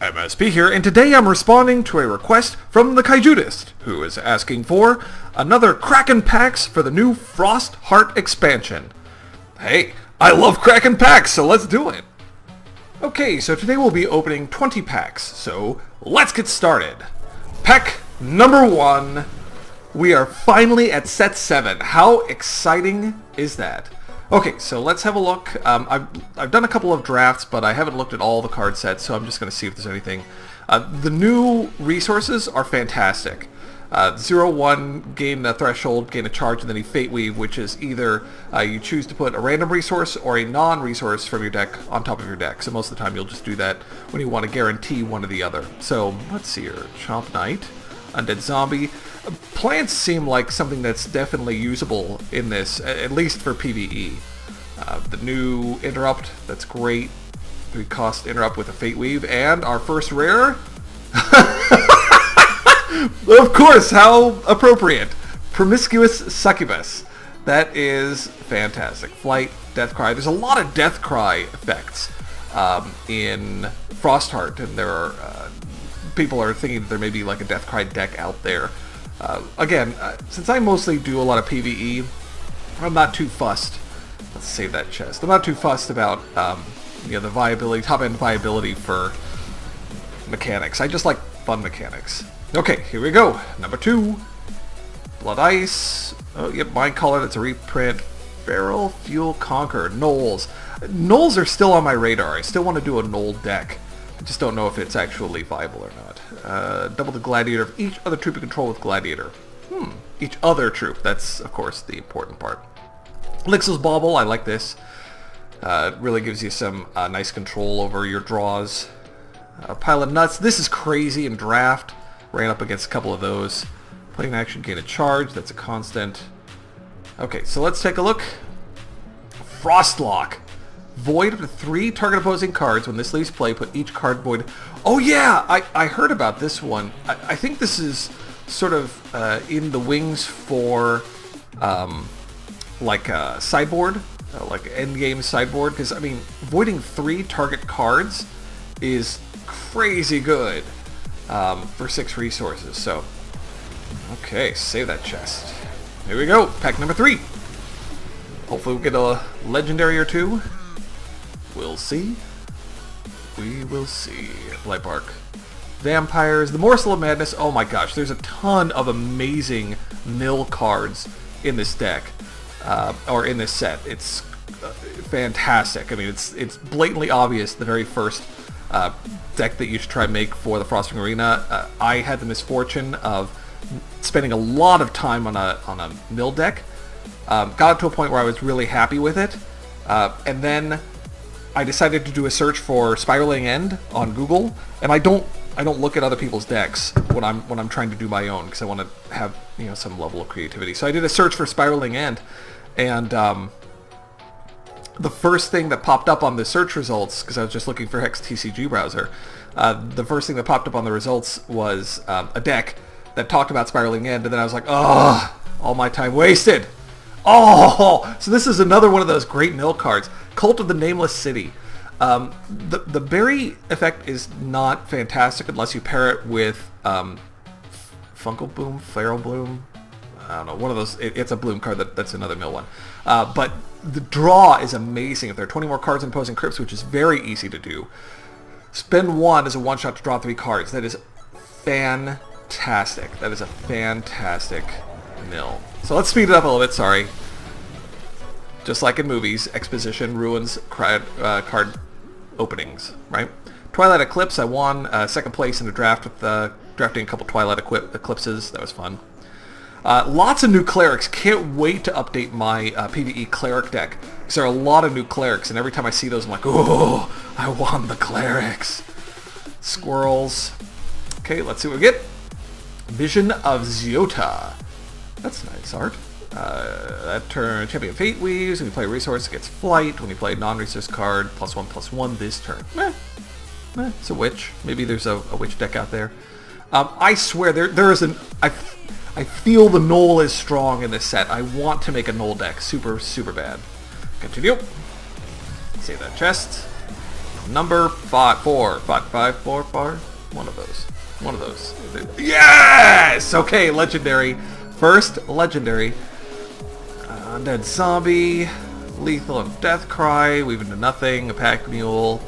MSP here, and today I'm responding to a request from the Kaijudist, who is asking for another Kraken packs for the new Frostheart expansion. Hey, I love Kraken packs, so let's do it! Okay, so today we'll be opening 20 packs, so let's get started. Pack number 1. We are finally at set 7. How exciting is that? Okay, so let's have a look. I've done a couple of drafts, but I haven't looked at all the card sets, so I'm just going to see if there's anything. The new resources are fantastic. 0-1, gain a threshold, gain a charge, and then a Fate Weave, which is either you choose to put a random resource or a non-resource from your deck on top of your deck. So most of the time you'll just do that when you want to guarantee one or the other. So let's see here. Chomp Knight, Undead Zombie. Plants seem like something that's definitely usable in this, at least for PvE. The new Interrupt, that's great. 3-cost Interrupt with a Fate Weave, and our first rare. Of course, how appropriate. Promiscuous Succubus. That is fantastic. Flight, Deathcry. There's a lot of Deathcry effects in Frostheart, and there are people are thinking that there may be like a Deathcry deck out there. Again, since I mostly do a lot of PvE, I'm not too fussed. Let's save that chest. I'm not too fussed about the viability, top-end viability for mechanics. I just like fun mechanics. Okay, here we go. Number 2. Blood Ice. Oh, yep, Mind Caller, that's a reprint. Feral Fuel Conquer. Gnolls. Gnolls are still on my radar. I still want to do a Gnoll deck. I just don't know if it's actually viable or not. Double the Gladiator of each other troop you control with Gladiator. Each other troop. That's, of course, the important part. Lixil's Bauble. I like this. It really gives you some nice control over your draws. Pile of Nuts. This is crazy in draft. Ran up against a couple of those. Playing action, gain a charge. That's a constant. Okay, so let's take a look. Frostlock. Void up to 3 target opposing cards. When this leaves play, put each card void. Oh yeah, I heard about this one. I think this is sort of in the wings for like a sideboard, like endgame sideboard. Because I mean, voiding 3 target cards is crazy good for 6 resources. So, okay, save that chest. Here we go, pack number 3. Hopefully we'll get a legendary or 2. We'll see. We will see. Lightbark. Vampires. The Morsel of Madness. Oh my gosh, there's a ton of amazing mill cards in this deck. Or in this set. It's fantastic. I mean, it's blatantly obvious the very first deck that you should try and make for the Frosting Arena. I had the misfortune of spending a lot of time on a mill deck. Got to a point where I was really happy with it. And then I decided to do a search for Spiraling End on Google, and I don't look at other people's decks when I'm trying to do my own, because I want to have some level of creativity. So I did a search for Spiraling End, and the first thing that popped up on the search results, because I was just looking for Hex TCG browser, the first thing that popped up on the results was a deck that talked about Spiraling End, and then I was like, oh, all my time wasted. Oh, so this is another one of those great mill cards. Cult of the Nameless City. The berry effect is not fantastic unless you pair it with Funkle Bloom, Feral Bloom. I don't know, one of those. It's a bloom card. That's another mill one. But the draw is amazing. If there are 20 more cards in opposing crypts, which is very easy to do, spend 1 as a one-shot to draw 3 cards. That is fantastic. That is a fantastic mill. So let's speed it up a little bit. Sorry. Just like in movies, exposition ruins card openings, right? Twilight Eclipse, I won second place in a draft with drafting a couple Twilight Eclipses. That was fun. Lots of new clerics. Can't wait to update my PvE cleric deck, because there are a lot of new clerics, and every time I see those, I'm like, oh, I want the clerics. Squirrels. Okay, let's see what we get. Vision of Ziota. That's nice art. That turn, Champion Fate Weaves. When you play a resource, it gets Flight. When you play a non-resource card, +1/+1 this turn. It's a witch. Maybe there's a witch deck out there. I swear, there is an... I feel the Gnoll is strong in this set. I want to make a Gnoll deck super, super bad. Continue. Save that chest. Number 4. 5. One of those. One of those. Yes! Okay, legendary. First legendary. Undead zombie. Lethal and death cry. Weave into nothing. A pack mule.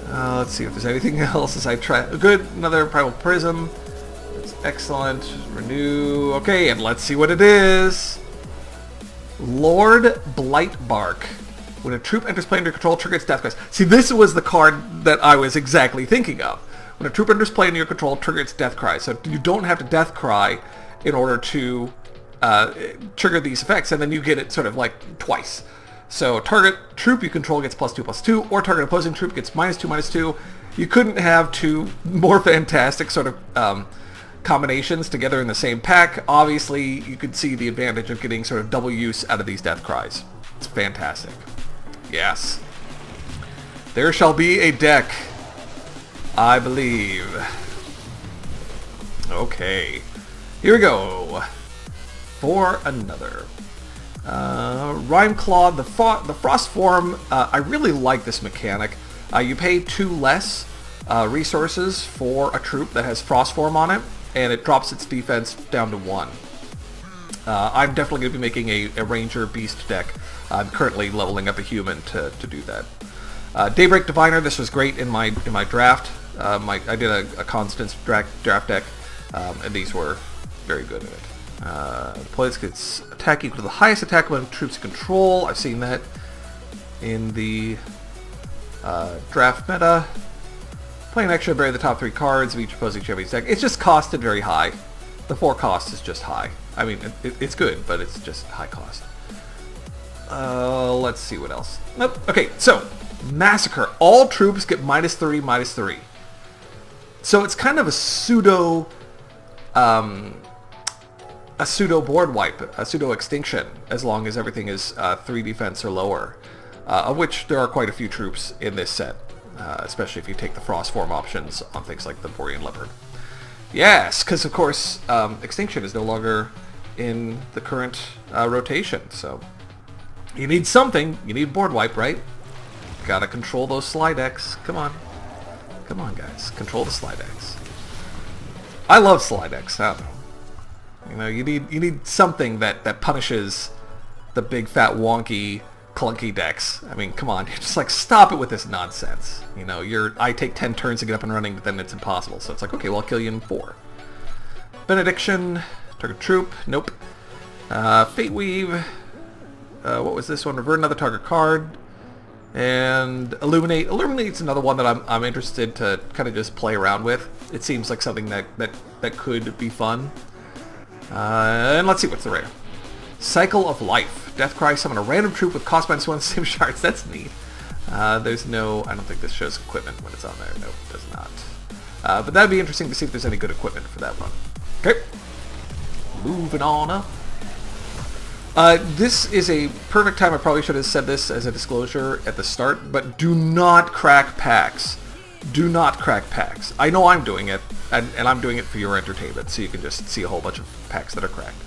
Let's see if there's anything else as I try. Good. Another primal prism. That's excellent. Renew. Okay, and let's see what it is. Lord Blightbark. When a troop enters play under your control, trigger its death cries. See, this was the card that I was exactly thinking of. When a troop enters play under your control, trigger its death cry. So you don't have to death cry in order to trigger these effects, and then you get it sort of like twice. So target troop you control gets +2/+2, or target opposing troop gets -2/-2. You couldn't have two more fantastic sort of combinations together in the same pack. Obviously, you could see the advantage of getting sort of double use out of these death cries. It's fantastic. Yes. There shall be a deck, I believe. Okay. Here we go. For another. Rhymeclaw, the Frost form, I really like this mechanic. You pay 2 less resources for a troop that has Frost form on it, and it drops its defense down to 1. I'm definitely going to be making a Ranger Beast deck. I'm currently leveling up a human to do that. Daybreak Diviner, this was great in my draft. I did a Constance draft deck, and these were very good in it. The player gets attack equal to the highest attack among troops control. I've seen that in the draft meta. Playing extra, bury the top 3 cards of each opposing champion's deck. It's just costed very high. The 4 cost is just high. I mean, it's good, but it's just high cost. Let's see what else. Nope. Okay, so Massacre. All troops get -3/-3. So it's kind of a pseudo board wipe, a pseudo extinction, as long as everything is 3 defense or lower, of which there are quite a few troops in this set, especially if you take the Frost form options on things like the Borean Leopard. Yes, because of course extinction is no longer in the current rotation, so you need something. You need board wipe, right? Gotta control those slide decks. Come on, guys, control the slide decks. I love slide decks. I don't know. You know, you need something that punishes the big fat wonky clunky decks. I mean, come on, just like stop it with this nonsense. You know, I take 10 turns to get up and running, but then it's impossible. So it's like, okay, well, I'll kill you in 4. Benediction, target troop, nope. Fate Weave. What was this one? Revert another target card. And Illuminate. Illuminate's another one that I'm interested to kind of just play around with. It seems like something that could be fun. And let's see what's the rare. Cycle of Life. Death Cry, summon a random troop with cost -1 same shards. That's neat. There's no... I don't think this shows equipment when it's on there. No, it does not. But that'd be interesting to see if there's any good equipment for that one. Okay. Moving on up. This is a perfect time. I probably should have said this as a disclosure at the start, but do not crack packs. Do not crack packs. I know I'm doing it, and I'm doing it for your entertainment, so you can just see a whole bunch of packs that are cracked.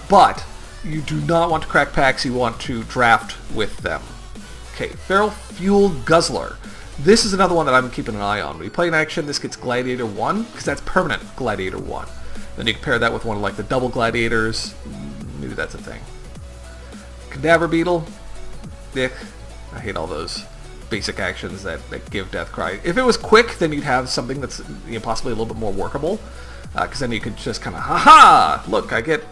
But you do not want to crack packs. You want to draft with them. Okay, Feral Fuel Guzzler. This is another one that I'm keeping an eye on. When you play in action, this gets Gladiator 1, because that's permanent Gladiator 1. Then you can pair that with one of like the double Gladiators. Maybe that's a thing. Cadaver Beetle. Dick. I hate all those basic actions that give Death Cry. If it was quick, then you'd have something that's possibly a little bit more workable. Because then you could just kind of, haha! Look, I get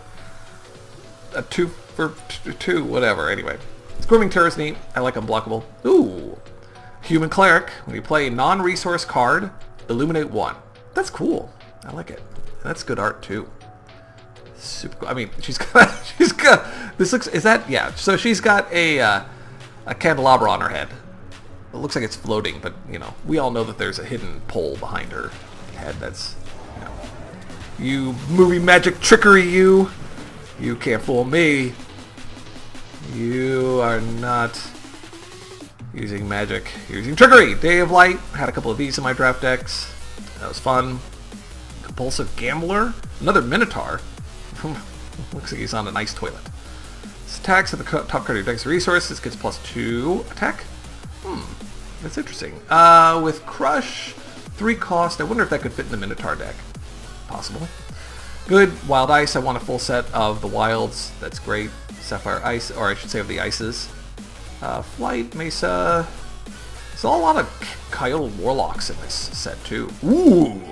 a 2 for 2, whatever. Anyway. Squirming Terror is neat. I like Unblockable. Ooh! Human Cleric. When you play a non-resource card, Illuminate 1. That's cool. I like it. That's good art, too. Super cool. I mean, she's got, this looks, is that, yeah, so she's got a candelabra on her head. It looks like it's floating, but, we all know that there's a hidden pole behind her head. That's, you movie magic trickery, you can't fool me. You are not using magic. You're using trickery. Day of Light. I had a couple of these in my draft decks. That was fun. Compulsive Gambler. Another Minotaur. Looks like he's on an ice toilet. This attacks at the top card of your deck's resource. This gets +2 attack. That's interesting. With Crush, 3 cost, I wonder if that could fit in the Minotaur deck. Possible. Good. Wild Ice, I want a full set of the Wilds. That's great. Sapphire Ice, or I should say of the Ices. Flight, Mesa. There's a lot of Coyote Warlocks in this set, too. Ooh!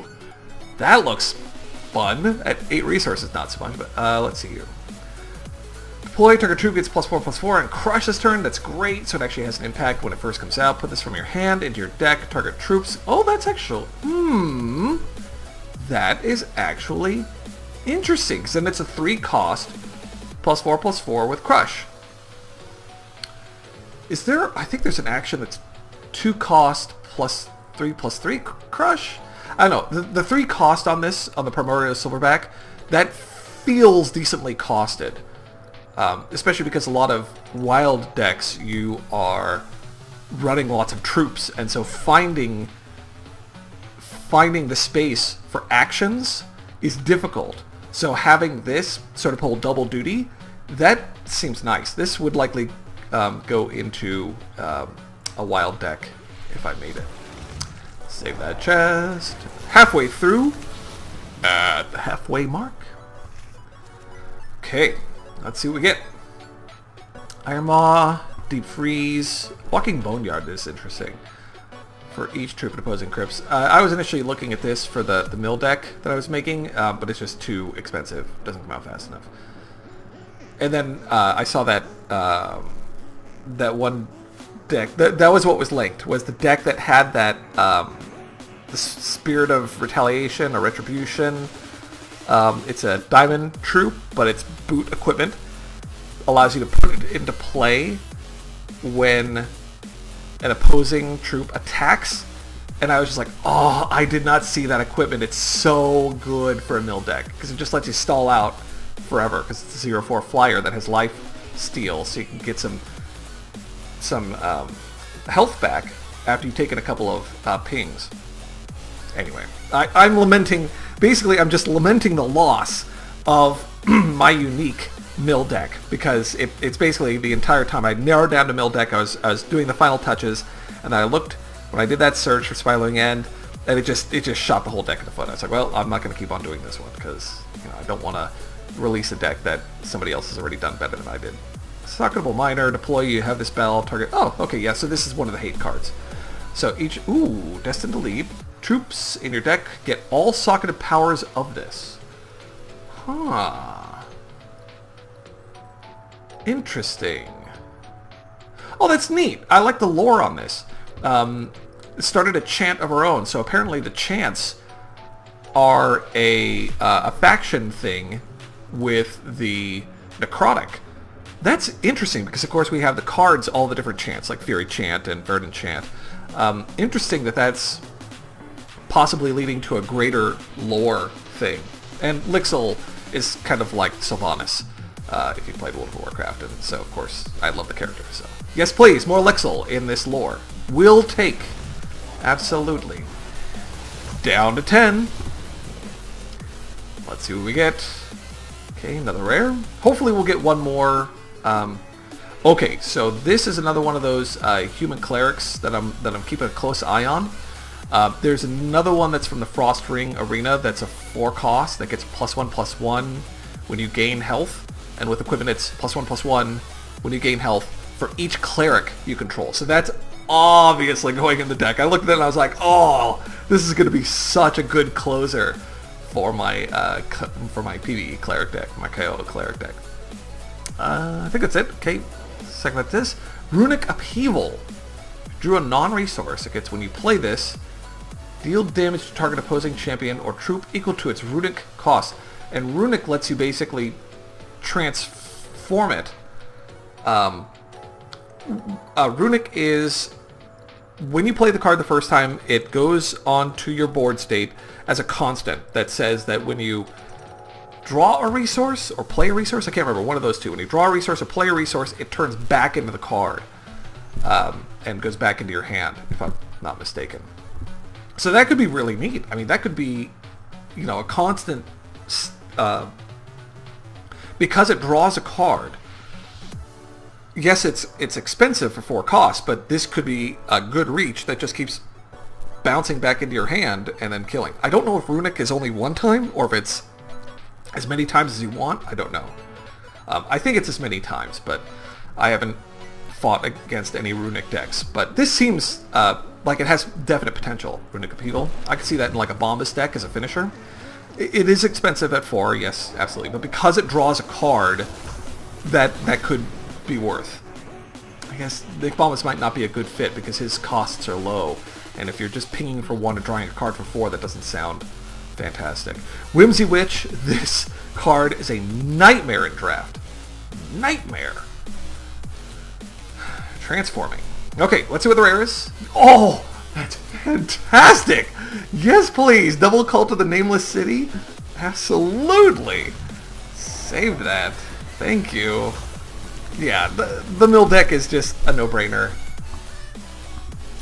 That looks fun. At 8 resources, not so fun, but let's see here. Deploy, target troop gets +4/+4 and Crush this turn. That's great, so it actually has an impact when it first comes out. Put this from your hand into your deck, target troops. Oh, that's actually... That is actually interesting, because then it's a 3 cost, +4/+4 with Crush. Is there... I think there's an action that's 2 cost +3/+3 Crush? I don't know. The 3 cost on this, on the Primordial Silverback, that feels decently costed. Especially because a lot of wild decks, you are running lots of troops, and so finding the space for actions is difficult. So having this sort of hold double duty, that seems nice. This would likely go into a wild deck if I made it. Save that chest. Halfway through, at the halfway mark. Okay. Let's see what we get. Iron Maw, Deep Freeze, Walking Boneyard is interesting for each troop and opposing crypts. I was initially looking at this for the mill deck that I was making, but it's just too expensive. Doesn't come out fast enough. And then I saw that that one deck. That was what was linked. Was the deck that had that the Spirit of Retaliation or Retribution. It's a diamond troop, but it's boot equipment. Allows you to put it into play when an opposing troop attacks. And I was just like, oh, I did not see that equipment. It's so good for a mill deck, because it just lets you stall out forever, because it's a 0/4 flyer that has life steal, so you can get some health back after you've taken a couple of pings. Anyway, I'm lamenting... Basically, I'm just lamenting the loss of my unique mill deck, because it's basically the entire time I narrowed down to mill deck. I was doing the final touches, and I looked when I did that search for Spiraling End, and it just shot the whole deck in the foot. I was like, well, I'm not going to keep on doing this one, because I don't want to release a deck that somebody else has already done better than I did. Socketable Miner, deploy. You have this battle target. Oh, okay, yeah. So this is one of the hate cards. So each destined to lead. Troops in your deck get all socketed powers of this. Huh. Interesting. Oh, that's neat. I like the lore on this. It started a chant of our own, so apparently the chants are a faction thing with the necrotic. That's interesting, because of course we have the cards, all the different chants, like Fury Chant and Verdant Chant. Interesting that that's possibly leading to a greater lore thing. And Lixil is kind of like Sylvanas, if you played World of Warcraft, and so of course I love the character. So yes, please, more Lixil in this lore. Will take. Absolutely. Down to 10. Let's see what we get. Okay, another rare. Hopefully we'll get one more. Okay, so this is another one of those human clerics that I'm keeping a close eye on. There's another one that's from the Frost Ring Arena that's a 4 cost that gets +1/+1 when you gain health, and with equipment it's +1/+1 when you gain health for each cleric you control. So that's obviously going in the deck. I looked at it and I was like, oh, this is going to be such a good closer for my PvE cleric deck, my Coyote cleric deck. I think that's it. Okay, second at this. Runic Upheaval. Drew a non-resource. It gets, when you play this, deal damage to target opposing champion or troop equal to its runic cost. And runic lets you basically transform it. Runic is, when you play the card the first time, it goes onto your board state as a constant that says that when you draw a resource or play a resource, I can't remember, one of those two. When you draw a resource or play a resource, it turns back into the card and goes back into your hand, if I'm not mistaken. So that could be really neat. I mean, that could be, a constant, because it draws a card. yes, it's expensive for 4 costs, but this could be a good reach that just keeps bouncing back into your hand and then killing. I don't know if Runic is only one time or if it's as many times as you want. I don't know. I think it's as many times, but I haven't fought against any Runic decks. But this seems like it has definite potential, Runic Upheaval. I could see that in like a Bombus deck as a finisher. It is expensive at 4, yes, absolutely. But because it draws a card, that could be worth. I guess the Bombus might not be a good fit because his costs are low. And if you're just pinging for 1 and drawing a card for 4, that doesn't sound fantastic. Whimsy Witch, this card is a nightmare in draft. Nightmare. Transforming. Okay, let's see what the rare is. Oh, that's fantastic. Yes, please. Double Cult of the Nameless City. Absolutely. Saved that. Thank you. Yeah, the mill deck is just a no-brainer.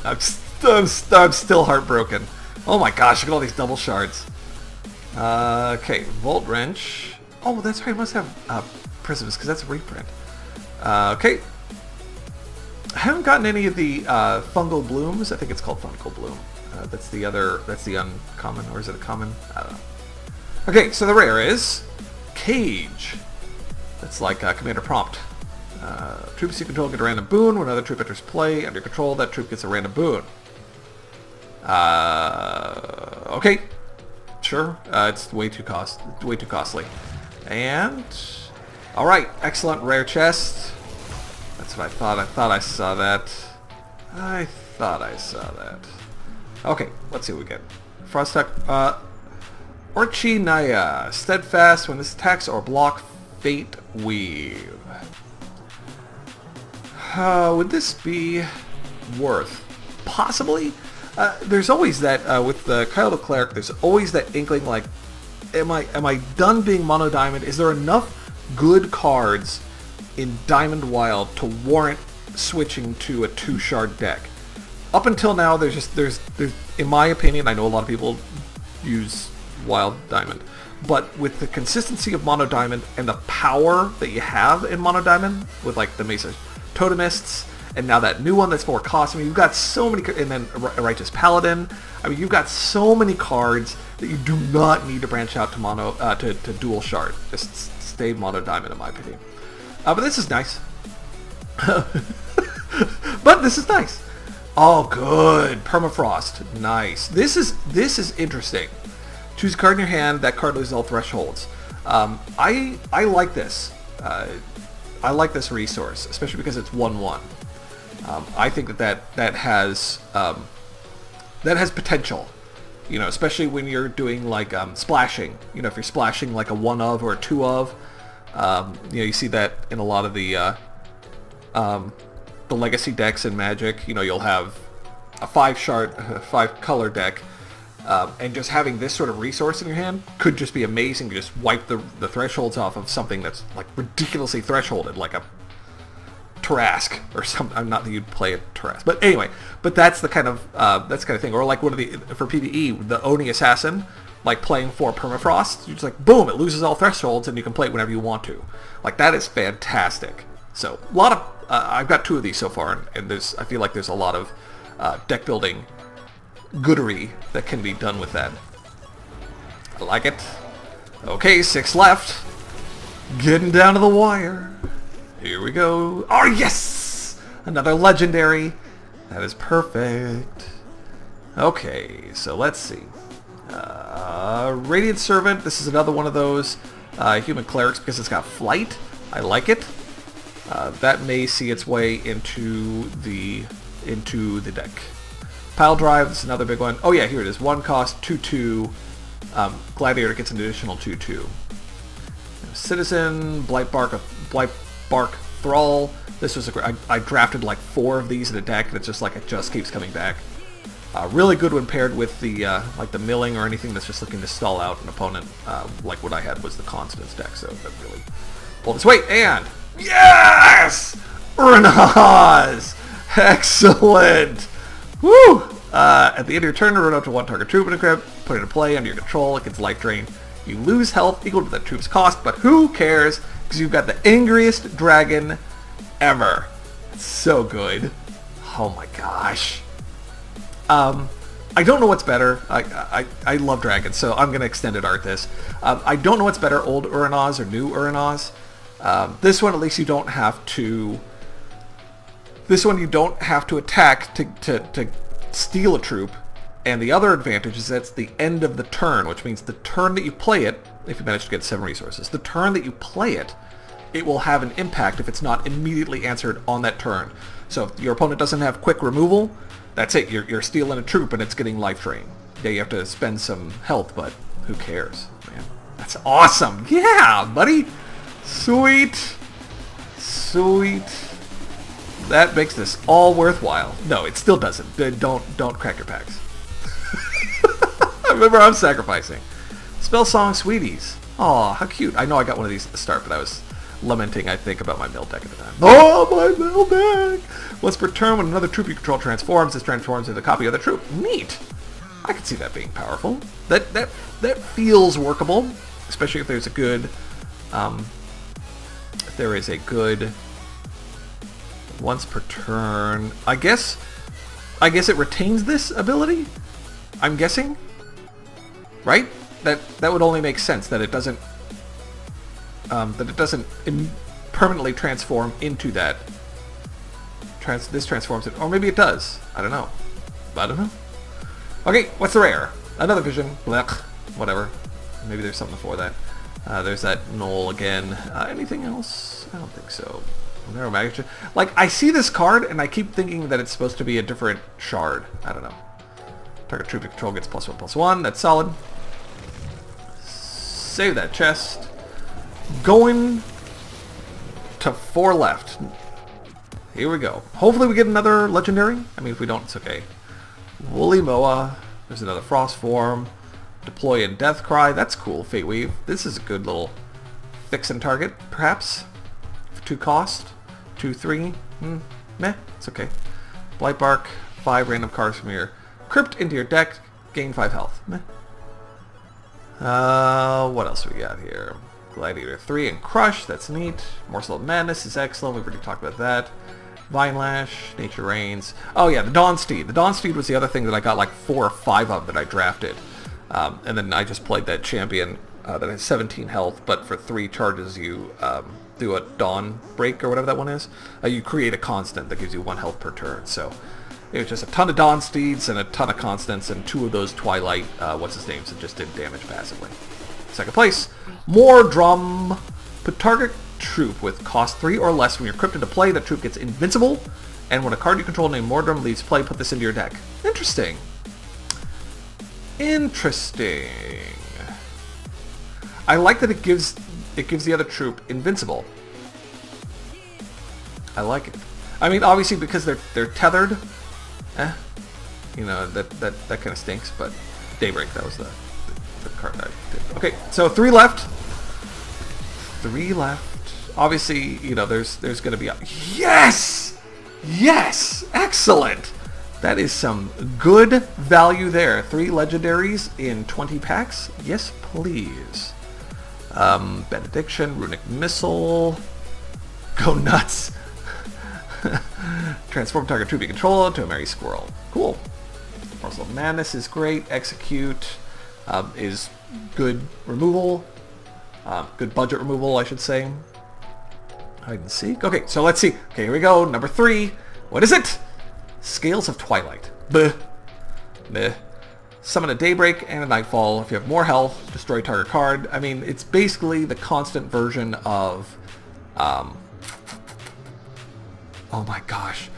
I'm still heartbroken. Oh my gosh, look at all these double shards. Okay, Volt Wrench. Oh, that's right, I must have Prisms, because that's a reprint. Okay. I haven't gotten any of the Fungal Blooms. I think it's called Fungal Bloom. That's the uncommon, or is it a common? I don't know. Okay, so the rare is Cage. That's like Commander Prompt. Troops you control get a random boon. When another troop enters play under your control, that troop gets a random boon. Okay, sure. It's way too costly. And all right, excellent rare chest. That's what I thought. I thought I saw that. Okay, let's see what we get. Frostheart, Orchinaya. Steadfast. When this attacks or block, Fate Weave. Would this be worth? Possibly. There's always that with the Kyle the Cleric. There's always that inkling, like, am I done being mono diamond? Is there enough good cards in Diamond Wild to warrant switching to a 2-shard deck? Up until now, there's in my opinion, I know a lot of people use Wild Diamond, but with the consistency of Mono Diamond and the power that you have in Mono Diamond with like the Mesa Totemists, and now that new one that's more cost, I mean, you've got so many, and then a Righteous Paladin. I mean, you've got so many cards that you do not need to branch out to mono to dual shard. Just stay Mono Diamond, in my opinion. But this is nice. But this is nice. Oh, good. Permafrost. Nice. This is interesting. Choose a card in your hand. That card loses all thresholds. I like this. I like this resource, especially because it's 1/1. I think that has potential. You know, especially when you're doing like splashing. You know, if you're splashing like a 1 of or a 2 of. You know, you see that in a lot of the legacy decks in Magic. You know, you'll have a 5 color deck, and just having this sort of resource in your hand could just be amazing to just wipe the thresholds off of something that's like ridiculously thresholded, like a Tarask or something. I'm not that you'd play a Tarask, but anyway. But that's the kind of thing. Or like one of the for PvE, the Oni Assassin. Like playing for Permafrost, you're just like, boom, it loses all thresholds and you can play it whenever you want to. Like, that is fantastic. So, a lot of, I've got 2 of these so far, and I feel like there's a lot of deck building goodery that can be done with that. I like it. Okay, 6 left. Getting down to the wire. Here we go. Oh, yes! Another legendary. That is perfect. Okay, so let's see. Radiant Servant. This is another one of those human clerics because it's got flight. I like it. That may see its way into the deck. Pile Drive. This is another big one. Oh yeah, here it is. 1 cost, 2/2. Gladiator gets an additional 2/2. Citizen, Blightbark Thrall. This was I drafted like 4 of these in a deck, and it's just like it just keeps coming back. Really good when paired with the like the milling or anything that's just looking to stall out an opponent. Like what I had was the Constance deck, so that really pulled its weight. And yes, Renaz, excellent. Woo! At the end of your turn, run up to 1 target troop in a grip, put it in play under your control. It gets life drain. You lose health equal to that troop's cost, but who cares? Because you've got the angriest dragon ever. It's so good. Oh my gosh. I don't know what's better. I love dragons, so I'm going to extended art this. I don't know what's better, old Uranaz or new Uranaz. This one, at least you don't have to... This one you don't have to attack to steal a troop. And the other advantage is that's the end of the turn, which means the turn that you play it, if you manage to get 7 resources, the turn that you play it, it will have an impact if it's not immediately answered on that turn. So if your opponent doesn't have quick removal, that's it. You're stealing a troop and it's getting life drain. Yeah, you have to spend some health, but who cares, man? That's awesome. Yeah, buddy. Sweet. Sweet. That makes this all worthwhile. No, it still doesn't. Don't crack your packs. Remember, I'm sacrificing. Spell Song Sweeties. Aw, how cute. I know I got one of these at the start, but I was lamenting, I think, about my mill deck at the time. Oh, my mill deck! Once per turn, when another troop you control transforms, this transforms into a copy of the troop. Neat! I can see that being powerful. That feels workable, especially if there's a good... if there is a good... Once per turn... I guess it retains this ability? I'm guessing? Right? That would only make sense, that it doesn't... permanently transform into that. This transforms it, or maybe it does. I don't know. Okay, what's the rare? Another vision. Blech. Whatever. Maybe there's something before that. There's that Knoll again. Anything else? I don't think so. Narrow Magnitude. Like, I see this card, and I keep thinking that it's supposed to be a different shard. I don't know. Target troop you control gets +1/+1. That's solid. Save that chest. Going to 4 left. Here we go. Hopefully we get another legendary. I mean, if we don't, it's okay. Woolly Moa. There's another Frost form. Deploy and Death Cry. That's cool. Fate Weave. This is a good little fix-in target, perhaps. For 2 cost. 2, 3. Meh. It's okay. Blight Bark. 5 random cards from your crypt into your deck. Gain 5 health. Meh. What else we got here? Gladiator 3 and Crush, that's neat. Morsel of Madness is excellent, we've already talked about that. Vine Lash, Nature Reigns. Oh yeah, the Dawn Steed. The Dawn Steed was the other thing that I got like 4 or 5 of that I drafted. And then I just played that champion that has 17 health, but for 3 charges you do a Dawn Break or whatever that one is. You create a constant that gives you 1 health per turn. So it was just a ton of Dawn Steeds and a ton of constants and 2 of those Twilight, what's-his-names, that just did damage passively. Second place, More Drum. Put target troop with cost 3 or less when you're crypt into play. That troop gets invincible, and when a card you control named Mordrum leaves play, put this into your deck. Interesting. Interesting. I like that it gives the other troop invincible. I like it. I mean, obviously because they're tethered. You know, that kind of stinks. But Daybreak, that was the card I did. Okay, so 3 left. 3 left. Obviously, you know, there's going to be a... Yes! Yes! Excellent! That is some good value there. 3 legendaries in 20 packs. Yes, please. Benediction, Runic Missile. Go nuts. Transform target troop you control into a merry squirrel. Cool. Morsel of Madness is great. Execute is good removal. Good budget removal, I should say. Hide and seek. Okay, so let's see. Okay, here we go. Number 3. What is it? Scales of Twilight. Bleh. Bleh. Summon a Daybreak and a Nightfall. If you have more health, destroy target card. I mean, it's basically the constant version of... oh my gosh.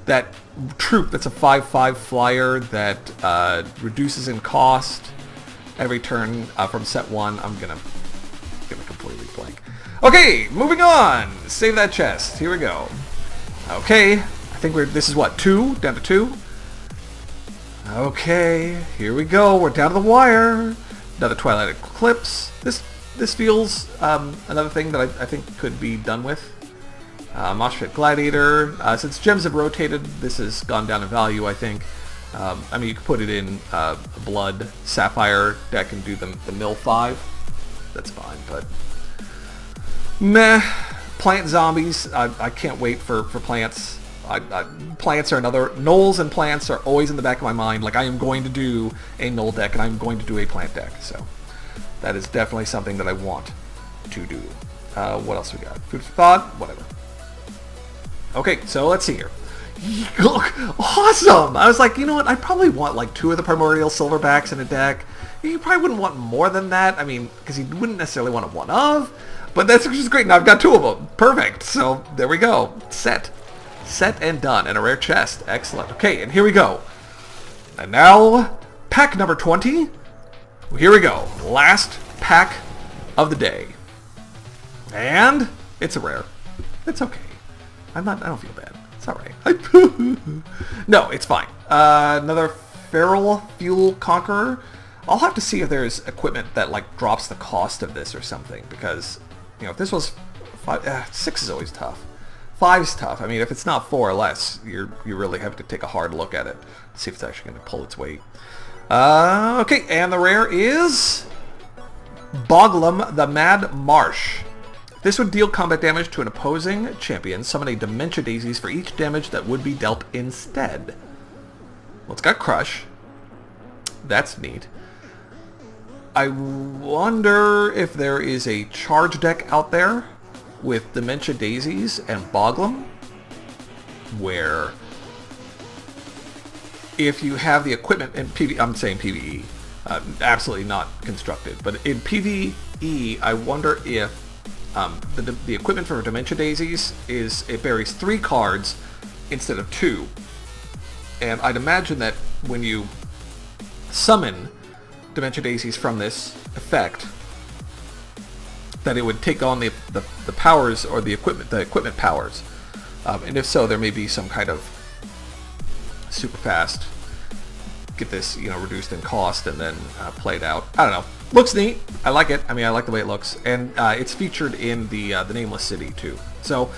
That troop that's a 5/5 flyer that reduces in cost every turn from set 1. I'm gonna completely blank. Okay, moving on. Save that chest. Here we go. Okay, I think this is what, 2? Down to 2? Okay, here we go. We're down to the wire. Another Twilight Eclipse. This feels another thing that I think could be done with. Moshpit Gladiator. Since gems have rotated, this has gone down in value, I think. I mean, you could put it in a Blood Sapphire deck and do the Mill 5. That's fine, but... Meh. Plant zombies. I can't wait for plants. Plants are another... Gnolls and plants are always in the back of my mind. Like, I am going to do a Gnoll deck, and I'm going to do a plant deck. So, that is definitely something that I want to do. What else we got? Food for thought? Whatever. Okay, so let's see here. Look, awesome! I was like, you know what? I probably want like 2 of the Primordial Silverbacks in a deck. You probably wouldn't want more than that. I mean, because you wouldn't necessarily want a 1 of. But that's just great. Now I've got 2 of them. Perfect. So there we go. Set and done. And a rare chest. Excellent. Okay, and here we go. And now, pack number 20. Here we go. Last pack of the day. And it's a rare. It's okay. I don't feel bad. It's alright. No, it's fine. Another Feral Fuel Conqueror. I'll have to see if there's equipment that like drops the cost of this or something, because you know, if this was 6 is always tough. 5's tough. I mean, if it's not 4 or less, you really have to take a hard look at it, see if it's actually going to pull its weight. Okay, and the rare is Boglum the Mad Marsh. This would deal combat damage to an opposing champion. Summon a Dementia Daisies for each damage that would be dealt instead. Well, it's got Crush. That's neat. I wonder if there is a charge deck out there with Dementia Daisies and Boglum, where if you have the equipment in PvE, I'm saying PvE, absolutely not constructed, but in PvE, I wonder if the equipment for Dementia Daisies is it buries 3 cards instead of 2, and I'd imagine that when you summon Dementia Daisies from this effect, that it would take on the powers or the equipment powers, and if so, there may be some kind of super fast get this reduced in cost and then played out. I don't know. Looks neat. I like it. I mean, I like the way it looks, and it's featured in the Nameless City too. So,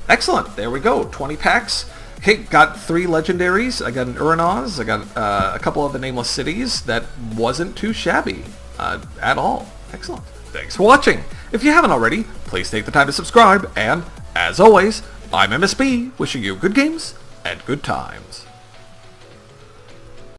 excellent. There we go. 20 packs. Hey, got 3 legendaries. I got an Uranus. I got a couple of the Nameless Cities. That wasn't too shabby at all. Excellent. Thanks for watching. If you haven't already, please take the time to subscribe. And as always, I'm MSB, wishing you good games and good times.